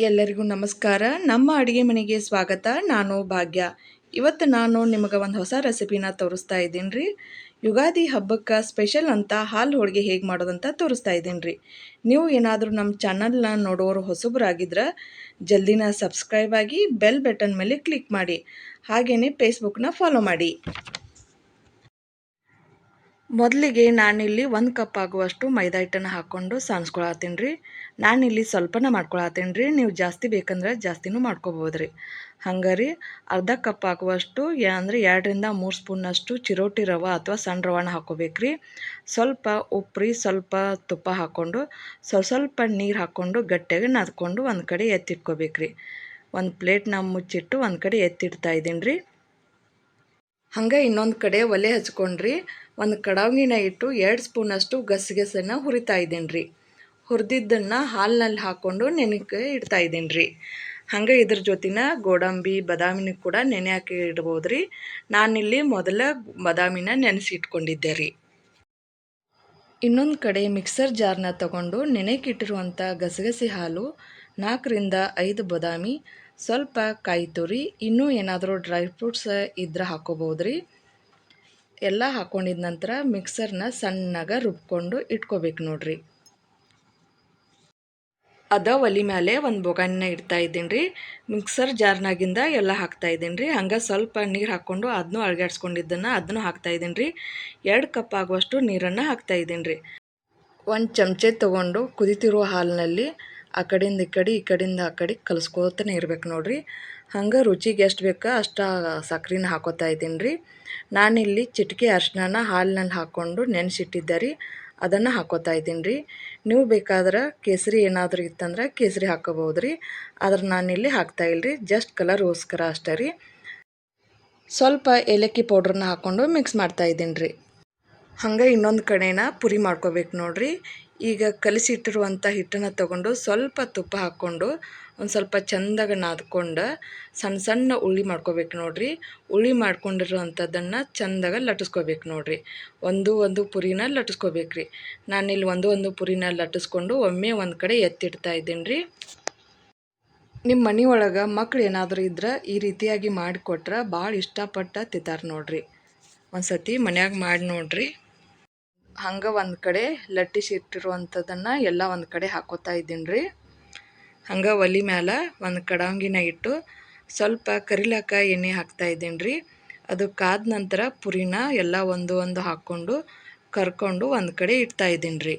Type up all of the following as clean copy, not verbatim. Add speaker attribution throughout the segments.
Speaker 1: ಎಲ್ಲರಿಗೂ ನಮಸ್ಕಾರ. ನಮ್ಮ ಅಡುಗೆ ಮನೆಗೆ ಸ್ವಾಗತ. ನಾನು ಭಾಗ್ಯ. ಇವತ್ತು ನಾನು ನಿಮಗೆ ಒಂದು ಹೊಸ ರೆಸಿಪಿನ ತೋರಿಸ್ತಾ ಇದ್ದೀನಿ ರೀ. ಯುಗಾದಿ ಹಬ್ಬಕ್ಕೆ ಸ್ಪೆಷಲ್ ಅಂತ ಹಾಲು ಹೋಳಿಗೆ ಹೇಗೆ ಮಾಡೋದಂತ ತೋರಿಸ್ತಾ ಇದ್ದೀನಿ ರೀ. ನೀವು ಏನಾದರೂ ನಮ್ಮ ಚಾನಲ್ನ ನೋಡೋರು ಹೊಸಬರಾಗಿದ್ರೆ ಜಲ್ದಿನ ಸಬ್ಸ್ಕ್ರೈಬ್ ಆಗಿ ಬೆಲ್ ಬಟನ್ ಮೇಲೆ ಕ್ಲಿಕ್ ಮಾಡಿ. ಹಾಗೆಯೇ ಫೇಸ್ಬುಕ್ನ ಫಾಲೋ ಮಾಡಿ. ಮೊದಲಿಗೆ ನಾನಿಲ್ಲಿ 1 ಕಪ್ ಆಗುವಷ್ಟು ಮೈದಾ ಹಿಟ್ಟನ್ನು ಹಾಕ್ಕೊಂಡು ಸಾನ್ಸ್ಕೊಳತ್ತೀನಿ ರೀ. ನಾನಿಲ್ಲಿ ಸ್ವಲ್ಪನ ಮಾಡ್ಕೊಳತ್ತೀನಿ ರೀ. ನೀವು ಜಾಸ್ತಿ ಬೇಕಂದ್ರೆ ಜಾಸ್ತಿನೂ ಮಾಡ್ಕೋಬೋದು ರೀ. ಹಂಗೆ ರೀ ಅರ್ಧ ಕಪ್ ಆಗುವಷ್ಟು ಅಂದರೆ 2ರಿಂದ 3 ಸ್ಪೂನಷ್ಟು ಚಿರೋಟಿ ರವೆ ಅಥವಾ ಸಣ್ಣ ರವಾನ ಹಾಕ್ಕೋಬೇಕು ರೀ. ಸ್ವಲ್ಪ ಉಪ್ಪು ರೀ, ಸ್ವಲ್ಪ ತುಪ್ಪ ಹಾಕ್ಕೊಂಡು ಸ್ವಲ್ಪ ನೀರು ಹಾಕ್ಕೊಂಡು ಗಟ್ಟಿಯಾಗಿ ನಾದ್ಕೊಂಡು ಒಂದು ಕಡೆ ಎತ್ತಿಟ್ಕೋಬೇಕು ರೀ. ಒಂದು ಪ್ಲೇಟ್ನ ಮುಚ್ಚಿಟ್ಟು ಒಂದು ಕಡೆ ಎತ್ತಿಡ್ತಾ ಇದ್ದೀನಿ ರೀ. ಹಂಗೆ ಇನ್ನೊಂದು ಕಡೆ ಒಲೆ ಹಚ್ಕೊಂಡ್ರಿ ಒಂದು ಕಡಾವಿನ ಇಟ್ಟು 2 ಸ್ಪೂನಷ್ಟು ಗಸಗಸೆನ ಹುರಿತಾ ಇದ್ದೀನಿ ರೀ. ಹುರಿದಿದ್ದನ್ನು ಹಾಲಿನಲ್ಲಿ ಹಾಕ್ಕೊಂಡು ನೆನೆಕ್ಕೆ ಇಡ್ತಾ ಇದ್ದೀನಿ ರೀ. ಹಂಗೆ ಇದ್ರ ಜೊತೆನ ಗೋಡಂಬಿ ಬಾದಾಮಿನ ಕೂಡ ನೆನೆ ಹಾಕಿ ಇಡ್ಬೋದು ರೀ. ನಾನಿಲ್ಲಿ ಮೊದಲ ಬಾದಾಮಿನ ನೆನೆಸಿ ಇಟ್ಕೊಂಡಿದ್ದೆ ರೀ. ಇನ್ನೊಂದು ಕಡೆ ಮಿಕ್ಸರ್ ಜಾರ್ನ ತಗೊಂಡು ನೆನೆಕಿಟ್ಟಿರುವಂಥ ಗಸಗಸೆ ಹಾಲು, 4ರಿಂದ 5 ಬಾದಾಮಿ, ಸ್ವಲ್ಪ ಕಾಯಿ ತುರಿ, ಇನ್ನೂ ಏನಾದರೂ ಡ್ರೈ ಫ್ರೂಟ್ಸ್ ಇದ್ರೆ ಹಾಕ್ಕೋಬೋದು ರೀ. ಎಲ್ಲ ಹಾಕ್ಕೊಂಡಿದ ನಂತರ ಮಿಕ್ಸರ್ನ ಸಣ್ಣಗೆ ರುಬ್ಕೊಂಡು ಇಟ್ಕೋಬೇಕು ನೋಡ್ರಿ. ಅದ ಒಲೆ ಮೇಲೆ ಒಂದು ಬೊಗಾನಿನ ಇಡ್ತಾ ಇದ್ದೀನಿ ರೀ. ಮಿಕ್ಸರ್ ಜಾರ್ನಾಗಿಂದ ಎಲ್ಲ ಹಾಕ್ತಾ ಇದ್ದೀನಿ ರೀ. ಹಂಗೆ ಸ್ವಲ್ಪ ನೀರು ಹಾಕ್ಕೊಂಡು ಅದನ್ನೂ ಅಳಗಾಡ್ಸ್ಕೊಂಡಿದ್ದನ್ನು ಅದನ್ನು ಹಾಕ್ತಾ ಇದ್ದೀನಿ ರೀ. 2 ಕಪ್ ಆಗುವಷ್ಟು ನೀರನ್ನು ಹಾಕ್ತಾ ಇದ್ದೀನಿ ರೀ. ಒಂದು ಚಮಚೆ ತೊಗೊಂಡು ಕುದಿತಿರುವ ಹಾಲಿನಲ್ಲಿ ಆ ಕಡೆಯಿಂದ ಈ ಕಡೆಯಿಂದ ಆ ಕಡೆ ಕಲಿಸ್ಕೋತಾನೆ ಇರ್ಬೇಕು ನೋಡ್ರಿ. ಹಂಗೆ ರುಚಿಗೆ ಎಷ್ಟು ಬೇಕೋ ಅಷ್ಟು ಸಕ್ರೆನ ಹಾಕೋತಾ ಇದ್ದೀನಿ ರೀ. ನಾನಿಲ್ಲಿ ಚಿಟಿಕೆ ಅರಿಶಿನ ಹಾಲಿನಲ್ಲಿ ಹಾಕ್ಕೊಂಡು ನೆನೆಸಿಟ್ಟಿದ್ದೆ ರೀ, ಅದನ್ನು ಹಾಕೋತಾ ಇದ್ದೀನಿ ರೀ. ನೀವು ಬೇಕಾದ್ರೆ ಕೇಸರಿ ಏನಾದರೂ ಇತ್ತಂದ್ರೆ ಕೇಸರಿ ಹಾಕೋಬೋದು ರೀ. ಆದ್ರೆ ನಾನಿಲ್ಲಿ ಹಾಕ್ತಾಯಿಲ್ಲ ರೀ, ಜಸ್ಟ್ ಕಲರ್ಗೋಸ್ಕರ ಅಷ್ಟೇ ರೀ. ಸ್ವಲ್ಪ ಏಲಕ್ಕಿ ಪೌಡ್ರನ್ನ ಹಾಕ್ಕೊಂಡು ಮಿಕ್ಸ್ ಮಾಡ್ತಾ ಇದ್ದೀನಿ ರೀ. ಹಂಗೆ ಇನ್ನೊಂದು ಕಡೆನ ಪುರಿ ಮಾಡ್ಕೋಬೇಕು ನೋಡ್ರಿ. ಈಗ ಕಲಿಸಿಟ್ಟಿರುವಂಥ ಹಿಟ್ಟನ್ನು ತೊಗೊಂಡು ಸ್ವಲ್ಪ ತುಪ್ಪ ಹಾಕ್ಕೊಂಡು ಒಂದು ಸ್ವಲ್ಪ ಚೆಂದಾಗಿ ನಾದ್ಕೊಂಡು ಸಣ್ಣ ಸಣ್ಣ ಉಳ್ಳಿ ಮಾಡ್ಕೋಬೇಕು ನೋಡ್ರಿ. ಉಳ್ಳಿ ಮಾಡ್ಕೊಂಡಿರೋವಂಥದ್ದನ್ನು ಚೆಂದಾಗಿ ಲಟ್ಟಿಸ್ಕೋಬೇಕು ನೋಡ್ರಿ. ಒಂದು ಪುರಿನ ಲಟ್ಟಿಸ್ಕೋಬೇಕು ರೀ. ನಾನಿಲ್ಲಿ ಒಂದು ಪುರಿನ ಲಟ್ಟಿಸ್ಕೊಂಡು ಒಮ್ಮೆ ಒಂದು ಕಡೆ ಎತ್ತಿಡ್ತಾ ಇದ್ದೀನಿ ರೀ. ನಿಮ್ಮ ಮನೆ ಒಳಗೆ ಮಕ್ಳು ಏನಾದರೂ ಇದ್ರೆ ಈ ರೀತಿಯಾಗಿ ಮಾಡಿಕೊಟ್ರೆ ಭಾಳ ಇಷ್ಟಪಟ್ಟು ತಿಂತಾರೆ ನೋಡ್ರಿ. ಒಂದು ಸತಿ ಮನ್ಯಾಗ ಮಾಡಿ ನೋಡ್ರಿ. ಹಂಗೆ ಒಂದು ಕಡೆ ಲಟ್ಟಿಸಿಟ್ಟಿರುವಂಥದ್ದನ್ನು ಎಲ್ಲ ಒಂದು ಕಡೆ ಹಾಕೋತಾ ಇದ್ದೀನಿ ರೀ. ಹಂಗೆ ಒಲೆ ಮ್ಯಾಲೆ ಒಂದು ಕಡಾಂಗಿನ ಇಟ್ಟು ಸ್ವಲ್ಪ ಕರಿಲಾಕ ಎಣ್ಣೆ ಹಾಕ್ತಾ ಇದ್ದೀನಿ ರೀ. ಅದು ಕಾದ ನಂತರ ಪುರಿನ ಎಲ್ಲ ಒಂದು ಹಾಕ್ಕೊಂಡು ಕರ್ಕೊಂಡು ಒಂದು ಕಡೆ ಇಡ್ತಾ ಇದ್ದೀನಿ ರೀ.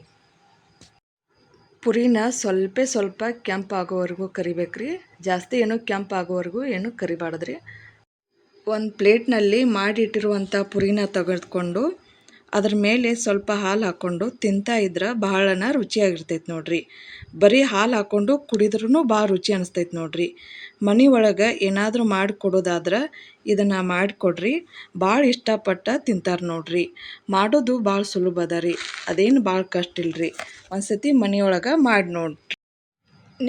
Speaker 1: ಪುರಿನ ಸ್ವಲ್ಪ ಕೆಂಪಾಗೋವರೆಗೂ ಕರಿಬೇಕು ರೀ. ಜಾಸ್ತಿ ಏನು ಕೆಂಪಾಗೋವರೆಗೂ ಏನು ಕರಿಬಾರ್ದು ರೀ. ಒಂದು ಪ್ಲೇಟ್ನಲ್ಲಿ ಮಾಡಿಟ್ಟಿರುವಂಥ ಪುರಿನ ತೆಗೆದುಕೊಂಡು ಅದ್ರ ಮೇಲೆ ಸ್ವಲ್ಪ ಹಾಲು ಹಾಕ್ಕೊಂಡು ತಿಂತಾ ಇದ್ರೆ ಭಾಳನ ರುಚಿಯಾಗಿರ್ತೈತೆ ನೋಡ್ರಿ. ಬರೀ ಹಾಲು ಹಾಕ್ಕೊಂಡು ಕುಡಿದ್ರೂ ಭಾಳ ರುಚಿ ಅನಿಸ್ತೈತೆ ನೋಡ್ರಿ. ಮನೆ ಒಳಗೆ ಏನಾದರೂ ಮಾಡಿಕೊಡೋದಾದ್ರೆ ಇದನ್ನು ಮಾಡಿಕೊಡ್ರಿ, ಭಾಳ ಇಷ್ಟಪಟ್ಟು ತಿಂತಾರೆ ನೋಡ್ರಿ. ಮಾಡೋದು ಭಾಳ ಸುಲಭ ಅದ ರೀ, ಅದೇನು ಭಾಳ ಕಷ್ಟ ಇಲ್ಲರಿ. ಒಂದು ಸತಿ ಮನೆಯೊಳಗೆ ಮಾಡಿ ನೋಡ್ರಿ.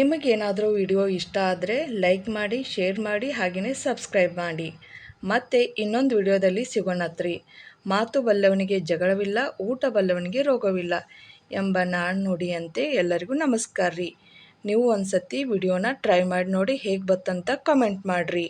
Speaker 1: ನಿಮಗೇನಾದರೂ ವಿಡಿಯೋ ಇಷ್ಟ ಆದರೆ ಲೈಕ್ ಮಾಡಿ, ಶೇರ್ ಮಾಡಿ, ಹಾಗೆಯೇ ಸಬ್ಸ್ಕ್ರೈಬ್ ಮಾಡಿ. ಮತ್ತು ಇನ್ನೊಂದು ವಿಡಿಯೋದಲ್ಲಿ ಸಿಗೋಣತ್ರಿ. ಮಾತು ಬಲ್ಲವನಿಗೆ ಜಗಳವಿಲ್ಲ, ಊಟ ಬಲ್ಲವನಿಗೆ ರೋಗವಿಲ್ಲ ಎಂಬ ನಾಣ್ಣುಡಿಯಂತೆ ಎಲ್ಲರಿಗೂ ನಮಸ್ಕಾರ ರೀ. ನೀವು ಒಂದು ಸತಿ ವಿಡಿಯೋನ ಟ್ರೈ ಮಾಡಿ ನೋಡಿ, ಹೇಗೆ ಬತ್ತಂತ ಕಮೆಂಟ್ ಮಾಡಿರಿ.